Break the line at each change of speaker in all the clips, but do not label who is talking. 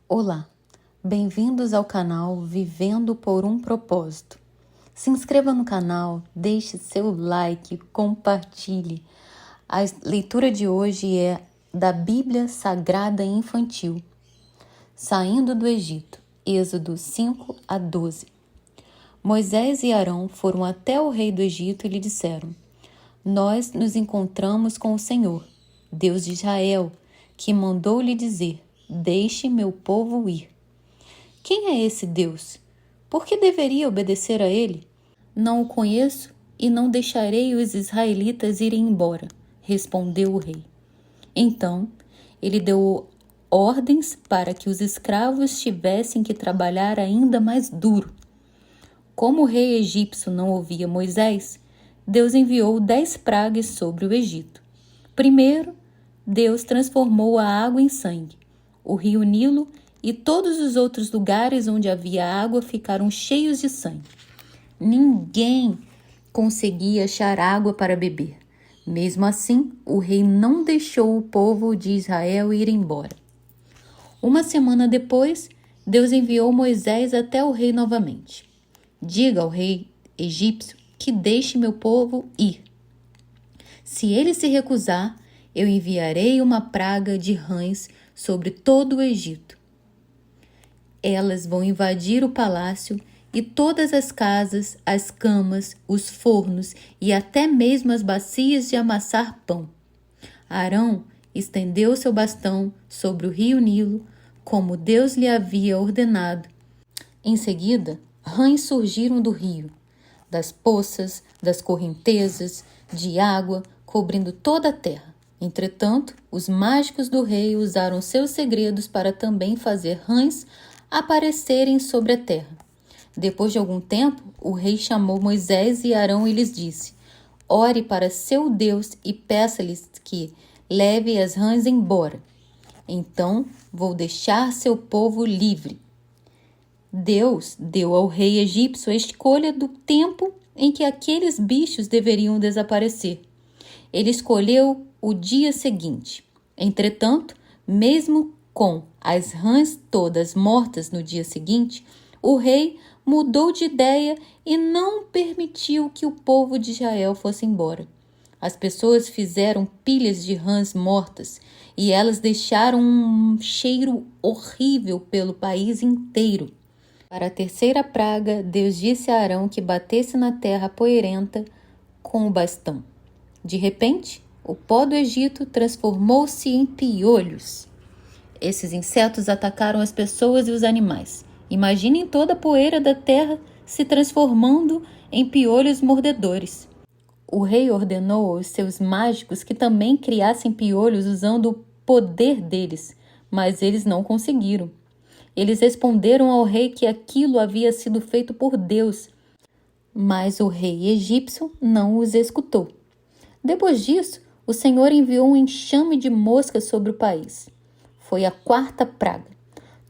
Olá, bem-vindos ao canal Vivendo por um Propósito. Se inscreva no canal, deixe seu like, compartilhe. A leitura de hoje é da Bíblia Sagrada Infantil, Saindo do Egito, Êxodo 5 a 12. Moisés e Arão foram até o rei do Egito e lhe disseram: Nós nos encontramos com o Senhor, Deus de Israel, que mandou lhe dizer: Deixe meu povo ir. Quem é esse Deus? Por que deveria obedecer a ele? Não o conheço e não deixarei os israelitas irem embora, respondeu o rei. Então, ele deu ordens para que os escravos tivessem que trabalhar ainda mais duro. Como o rei egípcio não ouvia Moisés, Deus enviou 10 pragas sobre o Egito. Primeiro, Deus transformou a água em sangue. O rio Nilo e todos os outros lugares onde havia água ficaram cheios de sangue. Ninguém conseguia achar água para beber. Mesmo assim, o rei não deixou o povo de Israel ir embora. Uma semana depois, Deus enviou Moisés até o rei novamente. Diga ao rei egípcio que deixe meu povo ir. Se ele se recusar, eu enviarei uma praga de rãs sobre todo o Egito. Elas vão invadir o palácio e todas as casas, as camas, os fornos e até mesmo as bacias de amassar pão. Arão estendeu seu bastão sobre o rio Nilo, como Deus lhe havia ordenado. Em seguida, rãs surgiram do rio, das poças, das correntezas, de água, cobrindo toda a terra. Entretanto, os mágicos do rei usaram seus segredos para também fazer rãs aparecerem sobre a terra. Depois de algum tempo, o rei chamou Moisés e Arão e lhes disse: Ore para seu Deus e peça-lhes que leve as rãs embora. Então vou deixar seu povo livre. Deus deu ao rei egípcio a escolha do tempo em que aqueles bichos deveriam desaparecer. Ele escolheu o dia seguinte. Entretanto, mesmo com as rãs todas mortas no dia seguinte, o rei mudou de ideia e não permitiu que o povo de Israel fosse embora. As pessoas fizeram pilhas de rãs mortas e elas deixaram um cheiro horrível pelo país inteiro. Para a terceira praga, Deus disse a Arão que batesse na terra poeirenta com o bastão. De repente, o pó do Egito transformou-se em piolhos. Esses insetos atacaram as pessoas e os animais. Imaginem toda a poeira da terra se transformando em piolhos mordedores. O rei ordenou aos seus mágicos que também criassem piolhos usando o poder deles, mas eles não conseguiram. Eles responderam ao rei que aquilo havia sido feito por Deus, mas o rei egípcio não os escutou. Depois disso, o Senhor enviou um enxame de moscas sobre o país. Foi a 4ª praga.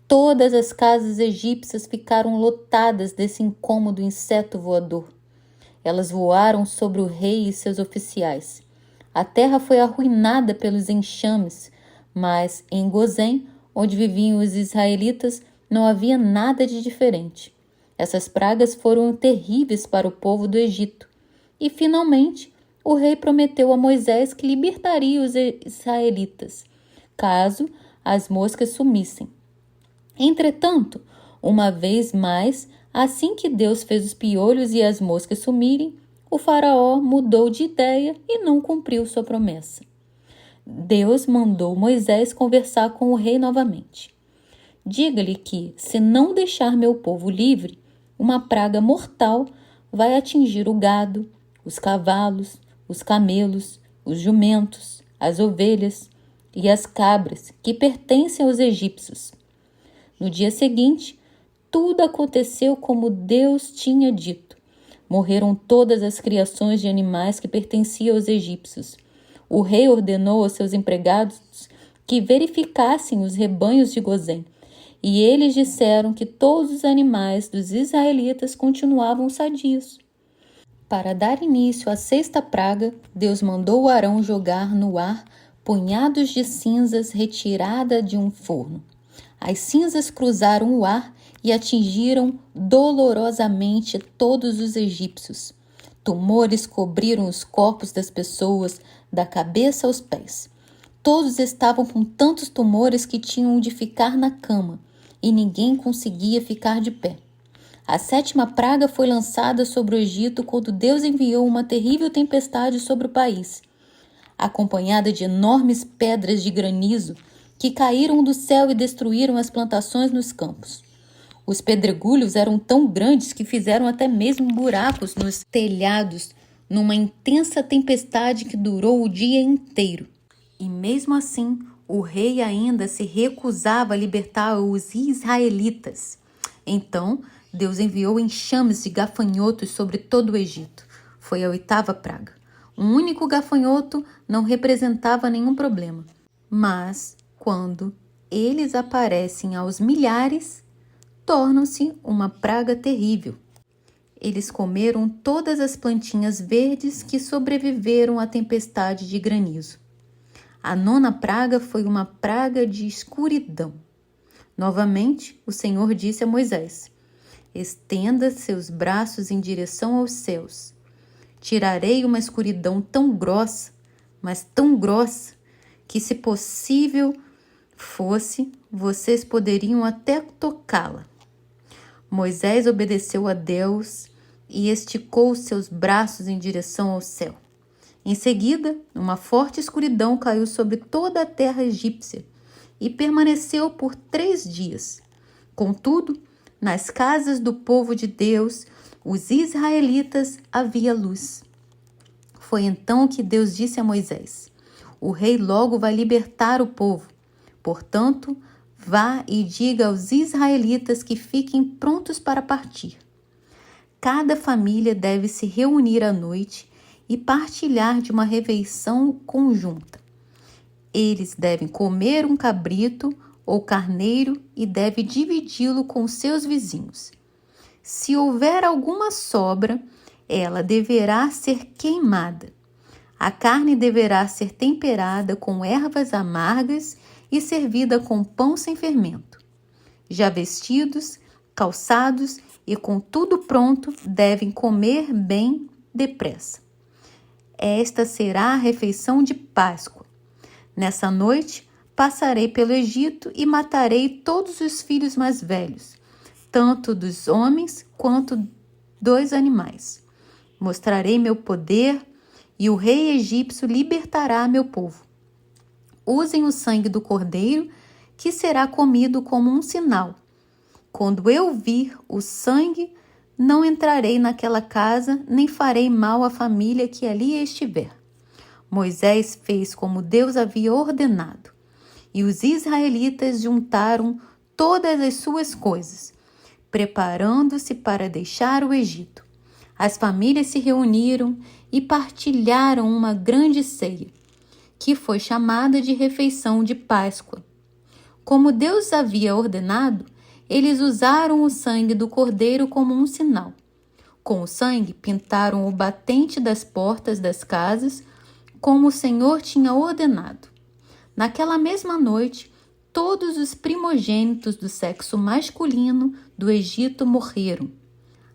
Todas as casas egípcias ficaram lotadas desse incômodo inseto voador. Elas voaram sobre o rei e seus oficiais. A terra foi arruinada pelos enxames, mas em Gozém, onde viviam os israelitas, não havia nada de diferente. Essas pragas foram terríveis para o povo do Egito. E, finalmente, o rei prometeu a Moisés que libertaria os israelitas, caso as moscas sumissem. Entretanto, uma vez mais, assim que Deus fez os piolhos e as moscas sumirem, o faraó mudou de ideia e não cumpriu sua promessa. Deus mandou Moisés conversar com o rei novamente. Diga-lhe que, se não deixar meu povo livre, uma praga mortal vai atingir o gado, os cavalos, os camelos, os jumentos, as ovelhas e as cabras que pertencem aos egípcios. No dia seguinte, tudo aconteceu como Deus tinha dito. Morreram todas as criações de animais que pertenciam aos egípcios. O rei ordenou aos seus empregados que verificassem os rebanhos de Gozém, e eles disseram que todos os animais dos israelitas continuavam sadios. Para dar início à 6ª praga, Deus mandou Arão jogar no ar punhados de cinzas retirada de um forno. As cinzas cruzaram o ar e atingiram dolorosamente todos os egípcios. Tumores cobriram os corpos das pessoas, da cabeça aos pés. Todos estavam com tantos tumores que tinham de ficar na cama, e ninguém conseguia ficar de pé. A 7ª praga foi lançada sobre o Egito quando Deus enviou uma terrível tempestade sobre o país, acompanhada de enormes pedras de granizo que caíram do céu e destruíram as plantações nos campos. Os pedregulhos eram tão grandes que fizeram até mesmo buracos nos telhados numa intensa tempestade que durou o dia inteiro. E mesmo assim, o rei ainda se recusava a libertar os israelitas. Então, Deus enviou enxames de gafanhotos sobre todo o Egito. Foi a 8ª praga. Um único gafanhoto não representava nenhum problema. Mas, quando eles aparecem aos milhares, tornam-se uma praga terrível. Eles comeram todas as plantinhas verdes que sobreviveram à tempestade de granizo. A 9ª praga foi uma praga de escuridão. Novamente, o Senhor disse a Moisés: estenda seus braços em direção aos céus. Tirarei uma escuridão tão grossa, mas tão grossa, que se possível fosse, vocês poderiam até tocá-la. Moisés obedeceu a Deus e esticou seus braços em direção ao céu. Em seguida, uma forte escuridão caiu sobre toda a terra egípcia e permaneceu por 3 dias. Contudo, nas casas do povo de Deus, os israelitas, havia luz. Foi então que Deus disse a Moisés: o rei logo vai libertar o povo. Portanto, vá e diga aos israelitas que fiquem prontos para partir. Cada família deve se reunir à noite e partilhar de uma refeição conjunta. Eles devem comer um cabrito ou carneiro e devem dividi-lo com seus vizinhos. Se houver alguma sobra, ela deverá ser queimada. A carne deverá ser temperada com ervas amargas e servida com pão sem fermento. Já vestidos, calçados e com tudo pronto, devem comer bem depressa. Esta será a refeição de Páscoa. Nessa noite, passarei pelo Egito e matarei todos os filhos mais velhos, tanto dos homens quanto dos animais. Mostrarei meu poder e o rei egípcio libertará meu povo. Usem o sangue do cordeiro, que será comido como um sinal. Quando eu vir o sangue, não entrarei naquela casa, nem farei mal à família que ali estiver. Moisés fez como Deus havia ordenado, e os israelitas juntaram todas as suas coisas, preparando-se para deixar o Egito. As famílias se reuniram e partilharam uma grande ceia, que foi chamada de refeição de Páscoa. Como Deus havia ordenado, eles usaram o sangue do cordeiro como um sinal. Com o sangue, pintaram o batente das portas das casas, como o Senhor tinha ordenado. Naquela mesma noite, todos os primogênitos do sexo masculino do Egito morreram.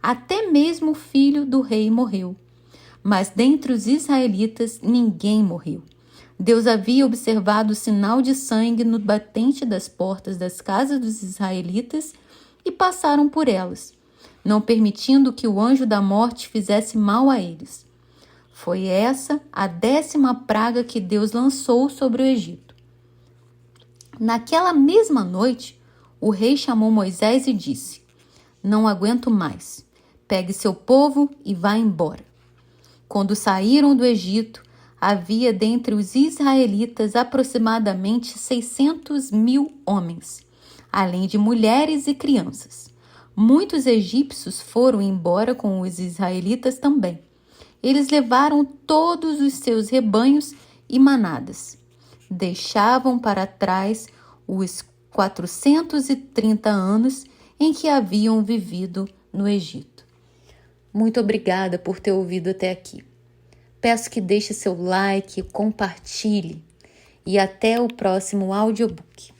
Até mesmo o filho do rei morreu. Mas dentre os israelitas ninguém morreu. Deus havia observado o sinal de sangue no batente das portas das casas dos israelitas e passaram por elas, não permitindo que o anjo da morte fizesse mal a eles. Foi essa a 10ª praga que Deus lançou sobre o Egito. Naquela mesma noite, o rei chamou Moisés e disse: não aguento mais. Pegue seu povo e vá embora. Quando saíram do Egito, havia dentre os israelitas aproximadamente 600.000 homens, além de mulheres e crianças. Muitos egípcios foram embora com os israelitas também. Eles levaram todos os seus rebanhos e manadas. Deixavam para trás os 430 anos em que haviam vivido no Egito. Muito obrigada por ter ouvido até aqui. Peço que deixe seu like, compartilhe e até o próximo audiobook.